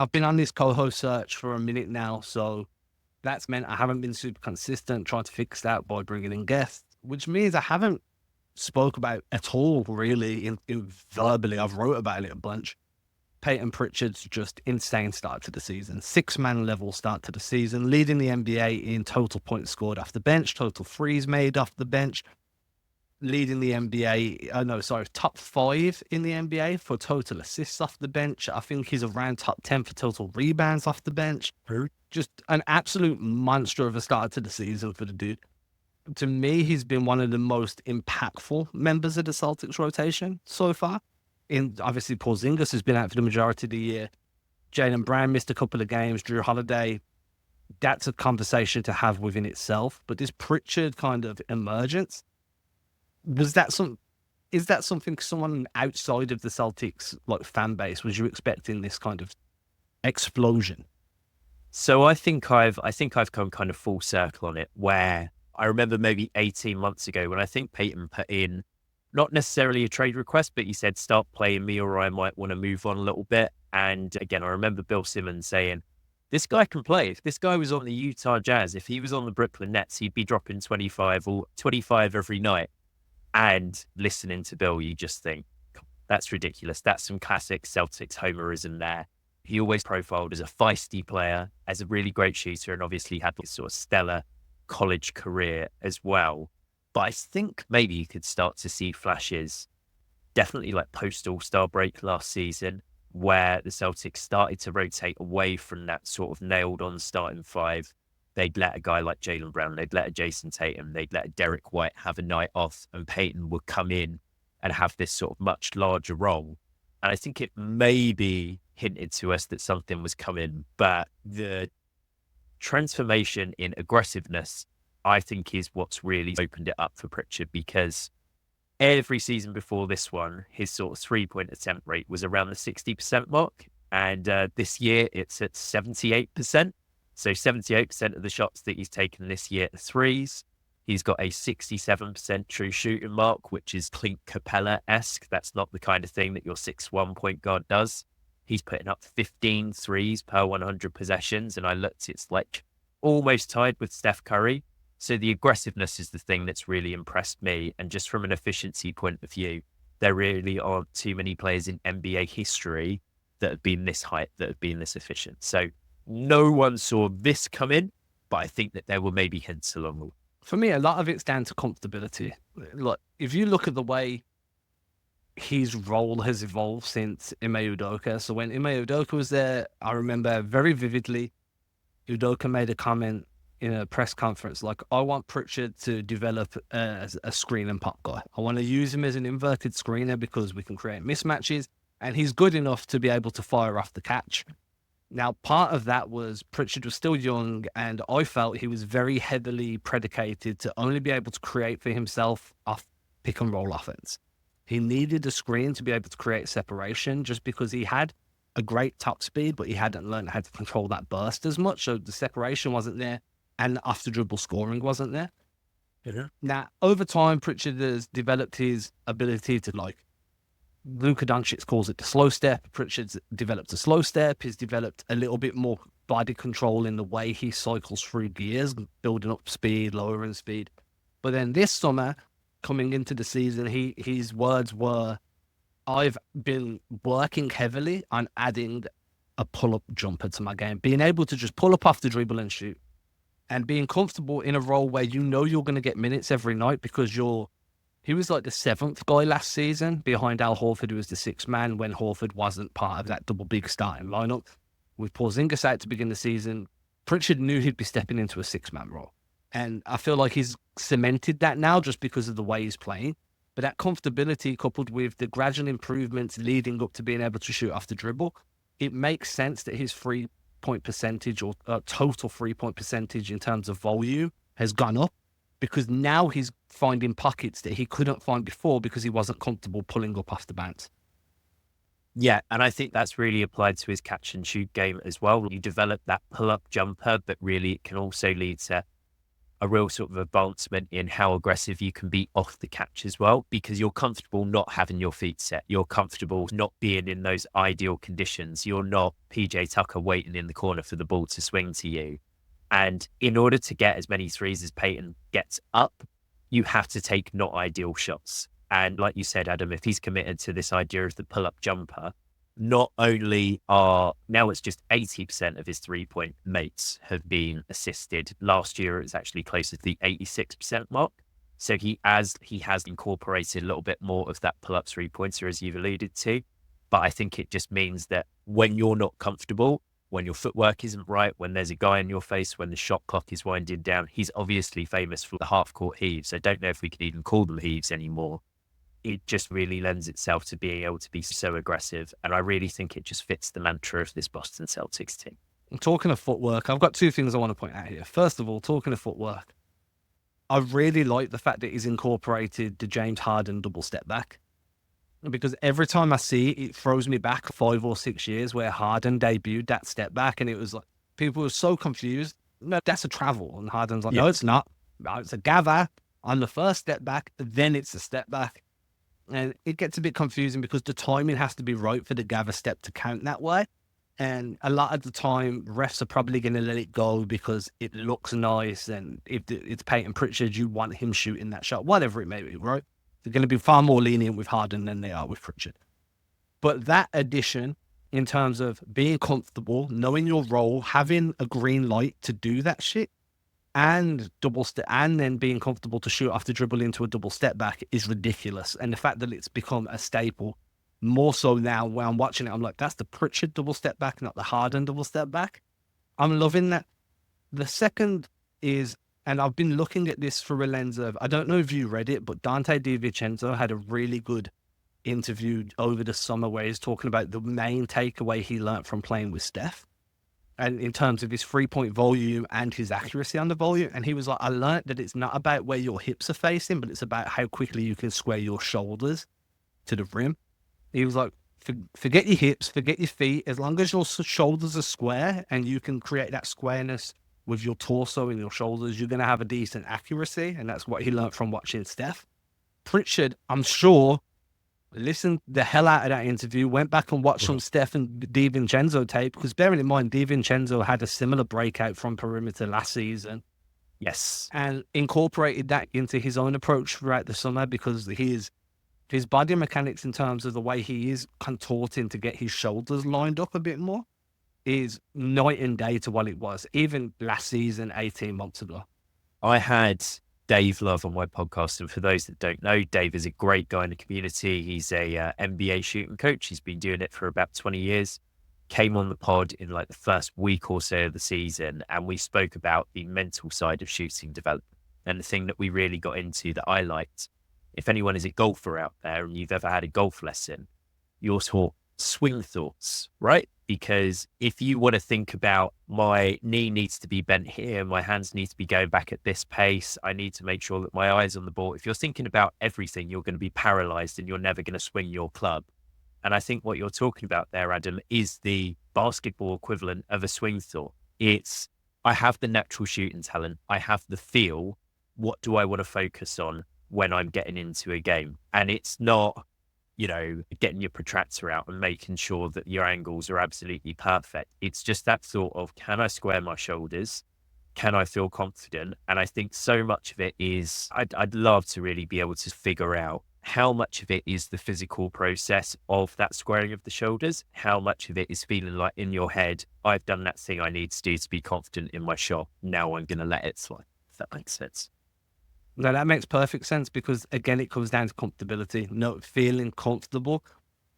I've been on this co-host search for a minute now, so that's meant I haven't been super consistent trying to fix that by bringing in guests, which means I haven't spoke about at all really in verbally. I've wrote about it a bunch. Payton Pritchard's just insane start to the season. Six-man level start to the season, leading the NBA in total points scored off the bench, total threes made off the bench, leading the top five in the NBA for total assists off the bench. I think he's around top 10 for total rebounds off the bench. Just an absolute monster of a start to the season for the dude. To me, he's been one of the most impactful members of the Celtics rotation so far. In obviously, Porzingis has been out for the majority of the year. Jaylen Brown missed a couple of games. Jrue Holiday, that's a conversation to have within itself. But this Pritchard kind of emergence, is that something someone outside of the Celtics like fan base was you expecting this kind of explosion? So I think I've come kind of full circle on it, where I remember maybe 18 months ago when I think Peyton put in not necessarily a trade request, but he said, start playing me or I might want to move on a little bit. And again, I remember Bill Simmons saying, this guy can play. If this guy was on the Utah Jazz, if he was on the Brooklyn Nets, he'd be dropping 25 or 25 every night. And listening to Bill, you just think, that's ridiculous. That's some classic Celtics homerism there. He always profiled as a feisty player, as a really great shooter, and obviously had this sort of stellar college career as well. But I think maybe you could start to see flashes, definitely like post All-Star break last season, where the Celtics started to rotate away from that sort of nailed on starting five. They'd let a guy like Jaylen Brown, they'd let a Jason Tatum, they'd let a Derek White have a night off, and Peyton would come in and have this sort of much larger role. And I think it maybe hinted to us that something was coming, but the transformation in aggressiveness, I think, is what's really opened it up for Pritchard, because every season before this one, his sort of 3-point attempt rate was around the 60% mark. And this year it's at 78%. So 78% of the shots that he's taken this year are threes. He's got a 67% true shooting mark, which is Clint Capella-esque. That's not the kind of thing that your 6'1" point guard does. He's putting up 15 threes per 100 possessions. And I looked, it's like almost tied with Steph Curry. So the aggressiveness is the thing that's really impressed me. And just from an efficiency point of view, there really aren't too many players in NBA history that have been this height, that have been this efficient. So no one saw this come in, but I think that there were maybe hints along the way. For me, a lot of it's down to comfortability. Look, if you look at the way his role has evolved since Ime Udoka. So when Ime Udoka was there, I remember very vividly, Udoka made a comment in a press conference, like, I want Pritchard to develop as a screen and pop guy. I want to use him as an inverted screener because we can create mismatches, and he's good enough to be able to fire off the catch. Now, part of that was Pritchard was still young, and I felt he was very heavily predicated to only be able to create for himself off pick and roll offense. He needed a screen to be able to create separation just because he had a great top speed, but he hadn't learned how to control that burst as much. So the separation wasn't there, and off the dribble scoring wasn't there. Yeah. Now, over time, Pritchard has developed his ability to, like, Luka Doncic calls it the slow step. Pritchard's developed a slow step. He's developed a little bit more body control in the way he cycles through gears, building up speed, lowering speed. But then this summer, coming into the season, his words were, I've been working heavily on adding a pull-up jumper to my game, being able to just pull up off the dribble and shoot, and being comfortable in a role where you know you're going to get minutes every night because he was like the seventh guy last season behind Al Horford, who was the sixth man when Horford wasn't part of that double big starting lineup. With Porzingis out to begin the season, Pritchard knew he'd be stepping into a six-man role. And I feel like he's cemented that now just because of the way he's playing. But that comfortability coupled with the gradual improvements leading up to being able to shoot off the dribble, it makes sense that his 3-point percentage or total 3-point percentage in terms of volume has gone up, because now he's finding pockets that he couldn't find before because he wasn't comfortable pulling up off the bounce. Yeah, and I think that's really applied to his catch and shoot game as well. You develop that pull-up jumper, but really it can also lead to a real sort of advancement in how aggressive you can be off the catch as well, because you're comfortable not having your feet set. You're comfortable not being in those ideal conditions. You're not PJ Tucker waiting in the corner for the ball to swing to you. And in order to get as many threes as Payton gets up, you have to take not ideal shots. And like you said, Adam, if he's committed to this idea of the pull-up jumper, not only are now it's just 80% of his 3-point mates have been assisted. Last year, it was actually closer to the 86% mark. So he has incorporated a little bit more of that pull-up 3-pointer, as you've alluded to. But I think it just means that when you're not comfortable, when your footwork isn't right, when there's a guy in your face, when the shot clock is winding down, he's obviously famous for the half-court heaves. I don't know if we can even call them heaves anymore. It just really lends itself to being able to be so aggressive. And I really think it just fits the mantra of this Boston Celtics team. Talking of footwork, I've got two things I want to point out here. First of all, talking of footwork, I really like the fact that he's incorporated the James Harden double step back. Because every time I see it, it throws me back 5 or 6 years where Harden debuted that step back. And it was like, people were so confused. No, that's a travel. And Harden's like, no, it's not. No, it's a gather on the first step back, then it's a step back. And it gets a bit confusing because the timing has to be right for the gather step to count that way. And a lot of the time, refs are probably going to let it go because it looks nice. And if it's Payton Pritchard, you want him shooting that shot, whatever it may be, right? They're going to be far more lenient with Harden than they are with Pritchard. But that addition, in terms of being comfortable, knowing your role, having a green light to do that shit, and double step, and then being comfortable to shoot off the dribble into a double step back is ridiculous. And the fact that it's become a staple, more so now when I'm watching it, I'm like, that's the Pritchard double step back, not the Harden double step back. I'm loving that. The second is, and I've been looking at this through a lens of, I don't know if you read it, but Dante DiVincenzo had a really good interview over the summer where he's talking about the main takeaway he learned from playing with Steph. And in terms of his 3-point volume and his accuracy on the volume. And he was like, I learned that it's not about where your hips are facing, but it's about how quickly you can square your shoulders to the rim. He was like, forget your hips, forget your feet. As long as your shoulders are square and you can create that squareness with your torso and your shoulders, you're going to have a decent accuracy. And that's what he learned from watching Steph. Pritchard, I'm sure, listened the hell out of that interview, went back and watched some Steph and DiVincenzo tape, because bearing in mind, DiVincenzo had a similar breakout from perimeter last season. Yes. And incorporated that into his own approach throughout the summer, because his body mechanics in terms of the way he is contorting to get his shoulders lined up a bit more is night and day to what it was, even last season, 18 months ago. I had Dave Love on my podcast. And for those that don't know, Dave is a great guy in the community. He's a NBA shooting coach. He's been doing it for about 20 years. Came on the pod in like the first week or so of the season, and we spoke about the mental side of shooting development. And the thing that we really got into that I liked, if anyone is a golfer out there and you've ever had a golf lesson, your swing thoughts, right? Because if you want to think about, my knee needs to be bent here, my hands need to be going back at this pace, I need to make sure that my eye's on the ball. If you're thinking about everything, you're going to be paralyzed and you're never going to swing your club. And I think what you're talking about there, Adam, is the basketball equivalent of a swing thought. It's, I have the natural shooting talent, I have the feel, what do I want to focus on when I'm getting into a game? And it's not, getting your protractor out and making sure that your angles are absolutely perfect. It's just that thought of, can I square my shoulders? Can I feel confident? And I think so much of it is, I'd love to really be able to figure out how much of it is the physical process of that squaring of the shoulders, how much of it is feeling like in your head, I've done that thing I need to do to be confident in my shot. Now I'm going to let it slide. If that makes sense. No, that makes perfect sense, because again, it comes down to comfortability, feeling comfortable.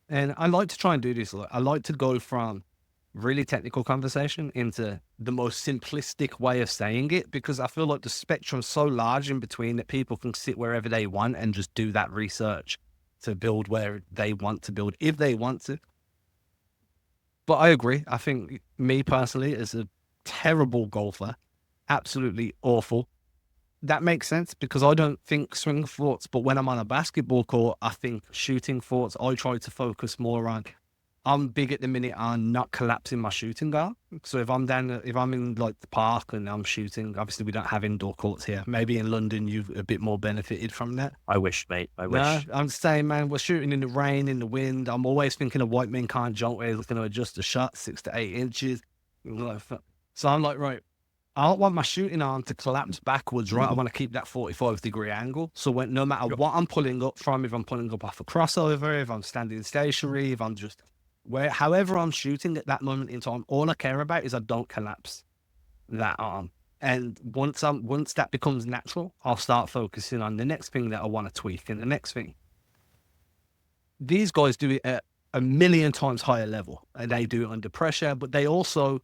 And I like to try and do this. I like to go from really technical conversation into the most simplistic way of saying it, because I feel like the spectrum's so large in between that people can sit wherever they want and just do that research to build where they want to build, if they want to. But I agree. I think me personally, as a terrible golfer, absolutely awful. That makes sense, because I don't think swing thoughts, but when I'm on a basketball court, I think shooting thoughts. I try to focus more on I'm big at the minute on not collapsing my shooting guard. So if I'm in like the park and I'm shooting, obviously we don't have indoor courts here. Maybe in London you've a bit more benefited from that. I wish, mate. I No, wish. I'm saying, man, we're shooting in the rain, in the wind. I'm always thinking of white men can't jump where he's looking to adjust the shot 6 to 8 inches. So I'm like, right, I don't want my shooting arm to collapse backwards, right? I want to keep that 45-degree angle. So no matter what I'm pulling up from, if I'm pulling up off a crossover, if I'm standing stationary, if I'm just however I'm shooting at that moment in time, all I care about is I don't collapse that arm. And once that becomes natural, I'll start focusing on the next thing that I want to tweak and the next thing. These guys do it at a million times higher level, and they do it under pressure, but they also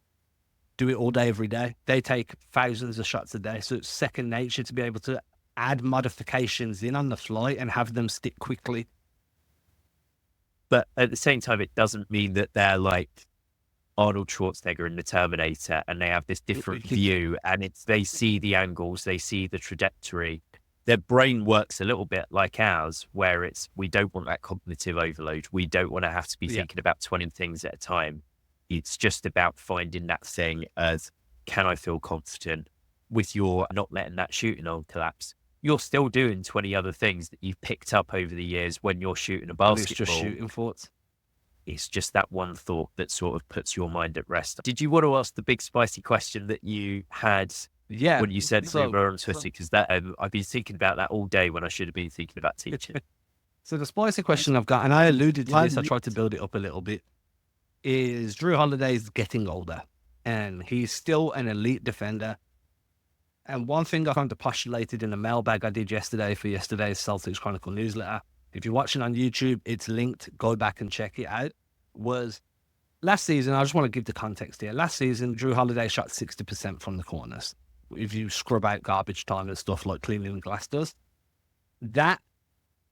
do it all day, every day. They take thousands of shots a day. So it's second nature to be able to add modifications in on the fly and have them stick quickly. But at the same time, it doesn't mean that they're like Arnold Schwarzenegger in The Terminator and they have this different view, and they see the angles, they see the trajectory. Their brain works a little bit like ours, where we don't want that cognitive overload. We don't want to have to be thinking about 20 things at a time. It's just about finding that thing as, can I feel confident with your not letting that shooting arm collapse? You're still doing 20 other things that you've picked up over the years when you're shooting a basketball. It's just shooting thoughts. It's just that one thought that sort of puts your mind at rest. Did you want to ask the big spicy question that you had when you said we were on Twitter? Because I've been thinking about that all day when I should have been thinking about teaching. So the spicy question I've got, and I alluded to this, I tried to build it up a little bit, is Jrue Holiday's getting older and he's still an elite defender. And one thing I kind of postulated in the mailbag I did yesterday for yesterday's Celtics Chronicle newsletter, if you're watching on YouTube, it's linked, go back and check it out, was last season, I just want to give the context here. Last season, Jrue Holiday shot 60% from the corners. If you scrub out garbage time and stuff like cleaning the glass does, that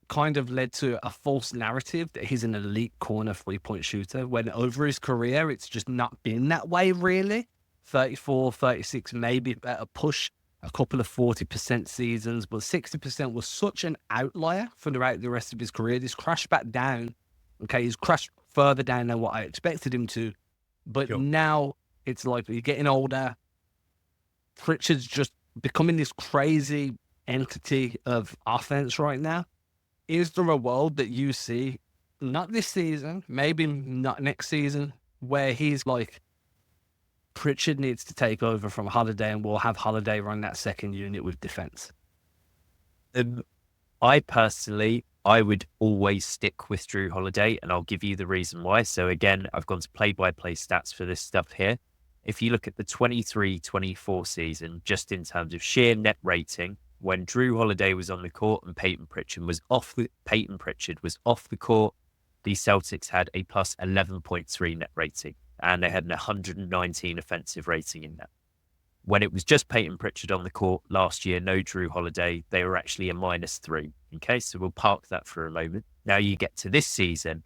kind of led to a false narrative that he's an elite corner 3-point shooter, when over his career, it's just not been that way, really. 34, 36, maybe at a push, a couple of 40% seasons, but 60% was such an outlier throughout the rest of his career. This crashed back down. Okay, he's crashed further down than what I expected him to. But now it's like you're getting older. Pritchard's just becoming this crazy entity of offense right now. Is there a world that you see, not this season, maybe not next season, where he's like, Pritchard needs to take over from Holiday and we'll have Holiday run that second unit with defense? I personally, I would always stick with Jrue Holiday, and I'll give you the reason why. So again, I've gone to play-by-play stats for this stuff here. If you look at the 23-24 season, just in terms of sheer net rating, when Jrue Holiday was on the court and Payton Pritchard was off the court, the Celtics had a plus 11.3 net rating, and they had an 119 offensive rating in that. When it was just Payton Pritchard on the court last year, no Jrue Holiday, they were actually a -3. Okay, so we'll park that for a moment. Now you get to this season,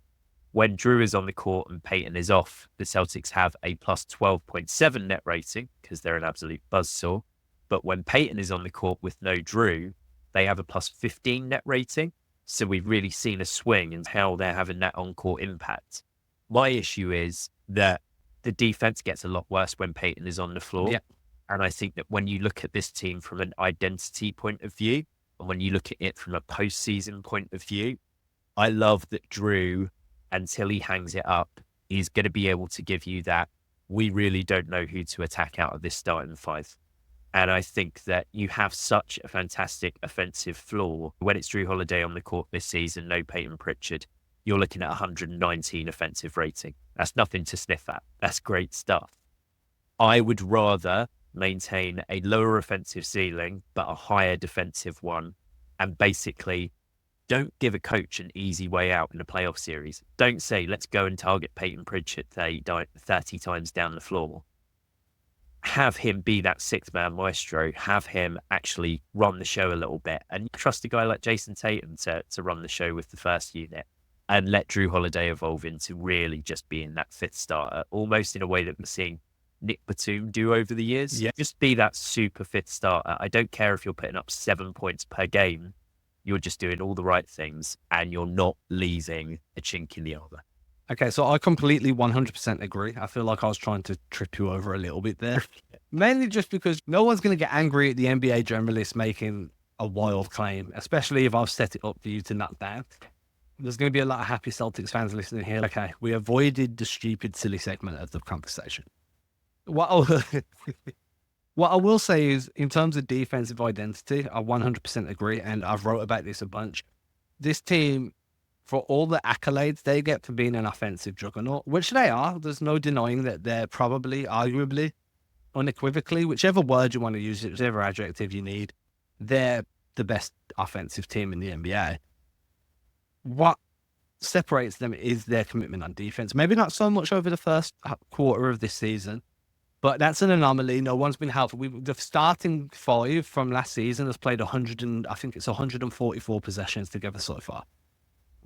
when Jrue is on the court and Payton is off, the Celtics have a plus 12.7 net rating because they're an absolute buzzsaw. But when Payton is on the court with no Jrue, they have a plus 15 net rating. So we've really seen a swing in how they're having that on-court impact. My issue is that the defense gets a lot worse when Payton is on the floor. Yeah. And I think that when you look at this team from an identity point of view, and when you look at it from a postseason point of view, I love that Jrue, until he hangs it up, is going to be able to give you that we really don't know who to attack out of this starting five. And I think that you have such a fantastic offensive floor. When it's Jrue Holiday on the court this season, no Payton Pritchard, you're looking at 119 offensive rating. That's nothing to sniff at. That's great stuff. I would rather maintain a lower offensive ceiling, but a higher defensive one. And basically, don't give a coach an easy way out in a playoff series. Don't say, let's go and target Payton Pritchard 30 times down the floor. Have him be that sixth-man maestro. Have him actually run the show a little bit. And trust a guy like Jason Tatum to run the show with the first unit. And let Jrue Holiday evolve into really just being that fifth starter, almost in a way that we're seeing Nick Batum do over the years. Yeah. Just be that super fifth starter. I don't care if you're putting up 7 points per game. You're just doing all the right things and you're not leaving a chink in the armor. Okay, so I completely 100% agree. I feel like I was trying to trip you over a little bit there. Mainly just because no one's going to get angry at the NBA generalist making a wild claim, especially if I've set it up for you to nut down. There's going to be a lot of happy Celtics fans listening here. Okay, we avoided the stupid, silly segment of the conversation. What what I will say is, in terms of defensive identity, I 100% agree, and I've wrote about this a bunch. This team, for all the accolades they get for being an offensive juggernaut, which they are, there's no denying that they're probably, arguably, unequivocally, whichever word you want to use, whichever adjective you need, they're the best offensive team in the NBA. What separates them is their commitment on defense. Maybe not so much over the first quarter of this season, but that's an anomaly. No one's been helpful. The starting five from last season has played 100 and I think it's 144 possessions together so far.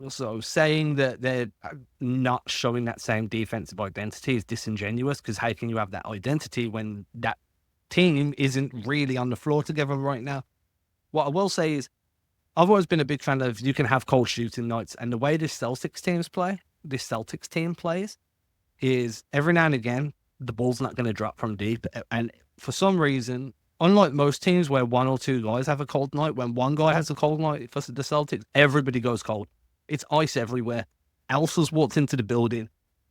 So saying that they're not showing that same defensive identity is disingenuous, because how can you have that identity when that team isn't really on the floor together right now? What I will say is, I've always been a big fan of, you can have cold shooting nights, and the way this Celtics team plays is every now and again, the ball's not going to drop from deep. And for some reason, unlike most teams where one or two guys have a cold night, when one guy has a cold night for the Celtics, everybody goes cold. It's ice everywhere. Elsa's walked into the building.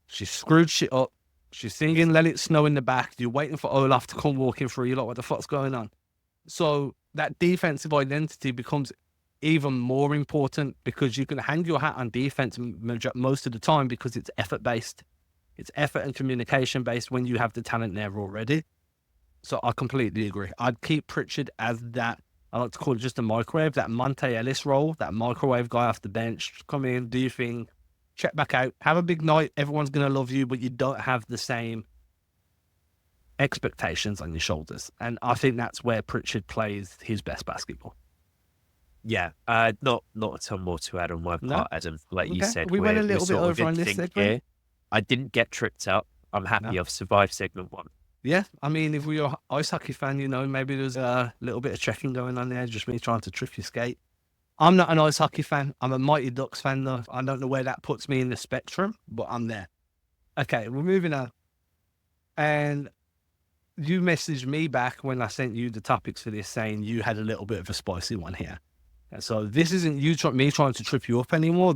She's screwed shit up. She's singing Let It Snow in the back. You're waiting for Olaf to come walking through. You're like, what the fuck's going on? So that defensive identity becomes even more important, because you can hang your hat on defense most of the time because it's effort-based. It's effort and communication-based when you have the talent there already. So I completely agree. I'd keep Pritchard as that, I like to call it just a microwave, that Monte Ellis role, that microwave guy off the bench. Come in, do your thing, check back out, have a big night. Everyone's going to love you, but you don't have the same expectations on your shoulders. And I think that's where Pritchard plays his best basketball. Yeah, not a ton more to add on my part, Adam. Like you said, we went a little bit over on this segment here. I didn't get tripped up. I'm happy I've survived segment one. Yeah, I mean, if you're an ice hockey fan, maybe there's a little bit of checking going on there, just me trying to trip your skate. I'm not an ice hockey fan. I'm a Mighty Ducks fan, though. I don't know where that puts me in the spectrum, but I'm there. Okay, we're moving on. And you messaged me back when I sent you the topics for this, saying you had a little bit of a spicy one here. And so this isn't me trying to trip you up anymore.